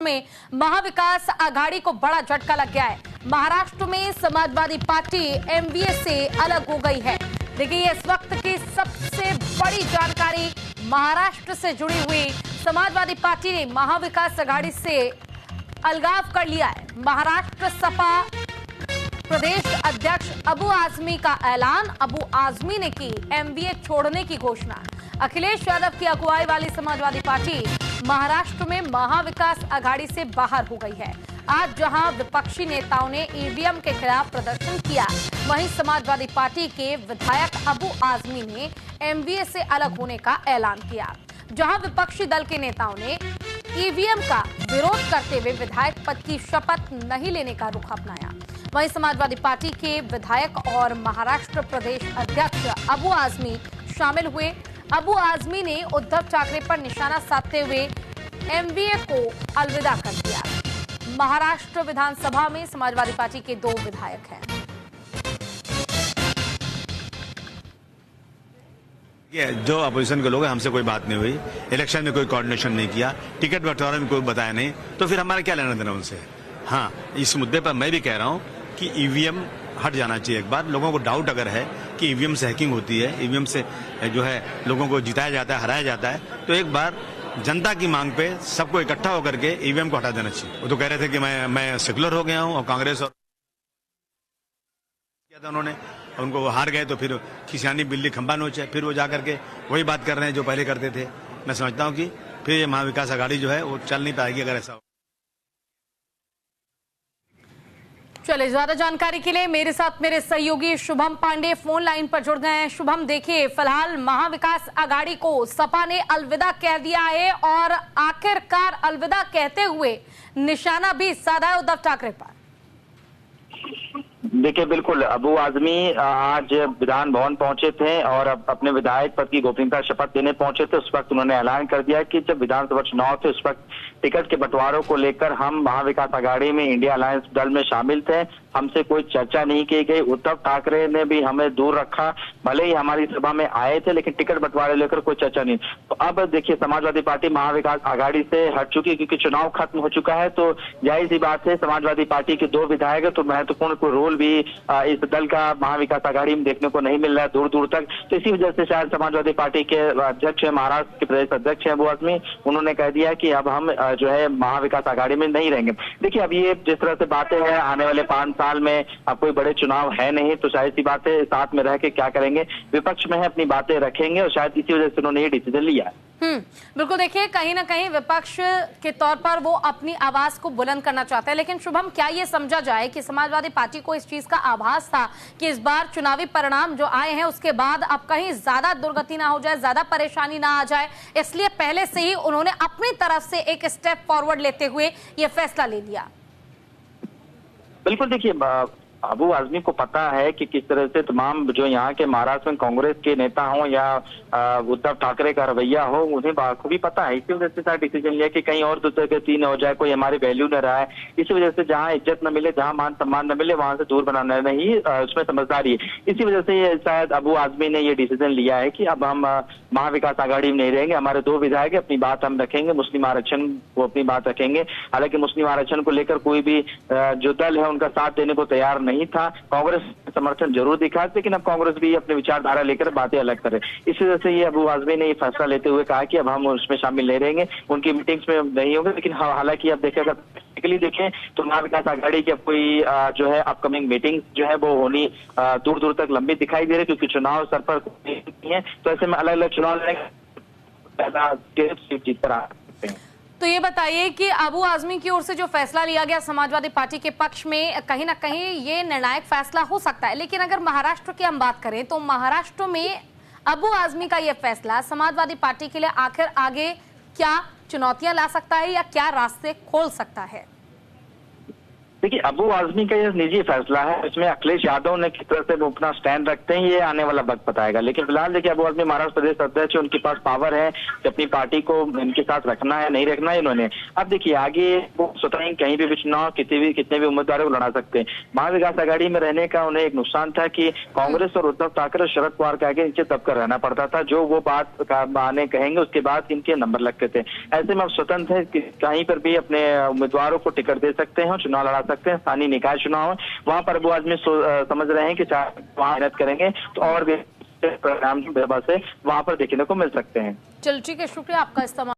में महाविकास आघाड़ी को बड़ा झटका लग गया है। महाराष्ट्र में समाजवादी पार्टी एमवीए से अलग हो गई है। देखिए, इस वक्त की सबसे बड़ी जानकारी महाराष्ट्र से जुड़ी हुई। समाजवादी पार्टी ने महाविकास आघाड़ी से अलगाव कर लिया है। महाराष्ट्र सपा प्रदेश अध्यक्ष अबू आजमी का ऐलान। अबू आजमी ने की एमवीए छोड़ने की घोषणा। अखिलेश यादव की अगुवाई वाली समाजवादी पार्टी महाराष्ट्र में महाविकास आघाड़ी से बाहर हो गई है। आज जहां विपक्षी नेताओं ने ईवीएम के खिलाफ प्रदर्शन किया, वहीं समाजवादी पार्टी के विधायक अबू आजमी ने एमवीए से अलग होने का ऐलान किया। जहां विपक्षी दल के नेताओं ने ईवीएम का विरोध करते हुए विधायक पद की शपथ नहीं लेने का रुख अपनाया, वहीं समाजवादी पार्टी के विधायक और महाराष्ट्र प्रदेश अध्यक्ष अबू आजमी शामिल हुए। अबू आजमी ने उद्धव ठाकरे पर निशाना साधते हुए एमवीए को अलविदा कर दिया। महाराष्ट्र विधानसभा में समाजवादी पार्टी के 2 विधायक हैं। जो अपोजिशन के लोग हैं, हमसे कोई बात नहीं हुई, इलेक्शन में कोई कोऑर्डिनेशन नहीं किया, टिकट बंटवारे में कोई बताया नहीं, तो फिर हमारा क्या लेना देना उनसे। हाँ, इस मुद्दे पर मैं भी कह रहा हूं कि ईवीएम हट जाना चाहिए। एक बार लोगों को डाउट अगर है कि ईवीएम से हैकिंग होती है, ईवीएम से जो है लोगों को जिताया जाता है, हराया जाता है, तो एक बार जनता की मांग पे सबको इकट्ठा होकर के ईवीएम को हटा देना चाहिए। वो तो कह रहे थे कि मैं सेक्युलर हो गया हूं और कांग्रेस और किया था उन्होंने, उनको वो हार गए तो फिर खिसियानी बिल्ली खंबा नोचे, फिर वो जाकर के वही बात कर रहे हैं जो पहले करते थे। मैं समझता हूं कि फिर ये महाविकास आघाड़ी जो है वो चल नहीं पाएगी अगर ऐसा हो। चलिए, ज्यादा जानकारी के लिए मेरे साथ मेरे सहयोगी शुभम पांडे फोन लाइन पर जुड़ गए हैं। शुभम, देखिए, फिलहाल महाविकास आघाड़ी को सपा ने अलविदा कह दिया है और आखिरकार अलविदा कहते हुए निशाना भी साधा है उद्धव ठाकरे पर। देखिए, बिल्कुल अबू आजमी आज विधान भवन पहुंचे थे और अपने विधायक पद की गोपनीयता शपथ लेने पहुंचे थे। उस वक्त उन्होंने ऐलान कर दिया कि जब विधानसभा चुनाव थे उस वक्त टिकट के बंटवारों को लेकर हम महाविकास आघाड़ी में इंडिया अलायंस दल में शामिल थे, हमसे कोई चर्चा नहीं की गई। उद्धव ठाकरे ने भी हमें दूर रखा, भले ही हमारी सभा में आए थे लेकिन टिकट बंटवारे लेकर कोई चर्चा नहीं। तो अब देखिए, समाजवादी पार्टी महाविकास आघाड़ी से हट चुकी क्योंकि चुनाव खत्म हो चुका है, तो जाहिर सी बात है समाजवादी पार्टी के 2 विधायक है, तो महत्वपूर्ण कोई रोल भी इस दल का महाविकास आघाड़ी में देखने को नहीं मिल रहा है दूर दूर तक। तो इसी वजह से शायद समाजवादी पार्टी के अध्यक्ष है, महाराष्ट्र के प्रदेश अध्यक्ष है अबू आजमी, उन्होंने कह दिया कि अब हम जो है महाविकास आघाड़ी में नहीं रहेंगे। देखिए, अब ये जिस तरह से बातें हैं, आने वाले 5 साल में अब कोई बड़े चुनाव है नहीं, तो शायद सी बातें साथ में रह के क्या करेंगे, विपक्ष में है अपनी बातें रखेंगे और शायद इसी वजह से उन्होंने ये डिसीजन लिया है। बिल्कुल, देखिए, कहीं ना कहीं विपक्ष के तौर पर वो अपनी आवाज को बुलंद करना चाहते हैं, लेकिन शुभम, क्या ये समझा जाए कि समाजवादी पार्टी को इस चीज का आभास था कि इस बार चुनावी परिणाम जो आए हैं उसके बाद अब कहीं ज्यादा दुर्गति ना हो जाए, ज्यादा परेशानी ना आ जाए, इसलिए पहले से ही उन्होंने अपनी तरफ से एक स्टेप फॉरवर्ड लेते हुए ये फैसला ले लिया? बिल्कुल, देखिए, अबू आजमी को पता है कि किस तरह से तमाम जो यहाँ के महाराष्ट्र में कांग्रेस के नेता हों या उद्धव ठाकरे का रवैया हो, उन्हें बाखूबी पता है। इसी वजह से सारा डिसीजन लिया कि कहीं और दूसरे गति न हो जाए, कोई हमारी वैल्यू न रहा है, इसी वजह से जहाँ इज्जत न मिले, जहाँ मान सम्मान न मिले, वहां से दूर बनाना नहीं, उसमें समझदारी है। इसी वजह से शायद अबू आजमी ने ये डिसीजन लिया है कि अब हम महाविकास आघाड़ी में नहीं रहेंगे, हमारे 2 विधायक अपनी बात हम रखेंगे, मुस्लिम आरक्षण को अपनी बात रखेंगे। हालांकि मुस्लिम आरक्षण को लेकर कोई भी जो दल है उनका साथ देने को तैयार नहीं था, कांग्रेस समर्थन जरूर दिखा, लेकिन अब कांग्रेस भी अपनी विचारधारा लेकर बातें अलग करे। इस वजह से ये अबू आजमी ने ये फैसला लेते हुए कहा कि अब हम उसमें शामिल नहीं रहेंगे, उनकी मीटिंग्स में नहीं होंगे। लेकिन हालांकि अब देखें, अगर प्रैक्टिकली देखें तो महाविकास आघाड़ी की अब कोई जो है अपकमिंग मीटिंग जो है वो होनी दूर दूर तक लंबी दिखाई दे रही, क्योंकि चुनाव सर पर नहीं है, तो ऐसे में अलग अलग चुनाव जीत कर आ सकते हैं। तो ये बताइए कि अबू आजमी की ओर से जो फैसला लिया गया समाजवादी पार्टी के पक्ष में, कहीं ना कहीं ये निर्णायक फैसला हो सकता है, लेकिन अगर महाराष्ट्र की हम बात करें तो महाराष्ट्र में अबू आजमी का ये फैसला समाजवादी पार्टी के लिए आखिर आगे क्या चुनौतियां ला सकता है या क्या रास्ते खोल सकता है? बिल्कुल, देखिए, अबू आजमी को पता है कि किस तरह से तमाम जो यहाँ के महाराष्ट्र में कांग्रेस के नेता हों या उद्धव ठाकरे का रवैया हो, उन्हें बाखूबी पता है। इसी वजह से शायद समाजवादी पार्टी के अध्यक्ष है, महाराष्ट्र के प्रदेश अध्यक्ष है अबू आजमी, उन्होंने कह दिया कि अब हम महाविकास आघाड़ी में नहीं रहेंगे, हमारे 2 विधायक अपनी बात रखेंगे, मुस्लिम आरक्षण को अपनी बात रखेंगे। हालांकि मुस्लिम आरक्षण को लेकर कोई भी जो दल है उनका साथ देने को तैयार नहीं था, कांग्रेस समर्थन जरूर दिखा, लेकिन अब कांग्रेस भी अपनी विचारधारा लेकर बातें अलग करे। इस वजह से ये अबू आजमी ने फैसला लेते हुए कहा कि अब हम महाविकास आघाड़ी की अब कोई जो है अपकमिंग मीटिंग जो है वो होनी दूर दूर तक देखिए, अबू आजमी का ये निजी फैसला है, इसमें अखिलेश यादव ने किस तरह से वो अपना स्टैंड रखते हैं ये आने वाला वक्त बताएगा। लेकिन फिलहाल देखिए, अबू आजमी महाराष्ट्र प्रदेश अध्यक्ष, उनके पास पावर है कि अपनी पार्टी को इनके साथ रखना है नहीं रखना है इन्होंने। अब देखिए आगे वो स्वतः ही कहीं भी चुनाव कितने भी उम्मीदवारों को लड़ा सकते हैं। महाविकास आघाड़ी में रहने का उन्हें एक नुकसान था कि कांग्रेस और उद्धव ठाकरे शरद पवार के आगे नीचे दबकर रहना पड़ता था, जो वो बात आने कहेंगे उसके बाद इनके नंबर लगते थे। ऐसे में अब स्वतंत्र है, कहीं पर भी अपने उम्मीदवारों को टिकट दे सकते हैं, चुनाव लड़ा सकते हैं। स्थानीय निकाय चुनाव है, वहां पर अबू आजमी समझ रहे हैं कि वहां मेहनत करेंगे तो और भी परिणाम से वहां पर देखने को मिल सकते हैं। चलो ठीक है, शुक्रिया आपका इस्तेमाल।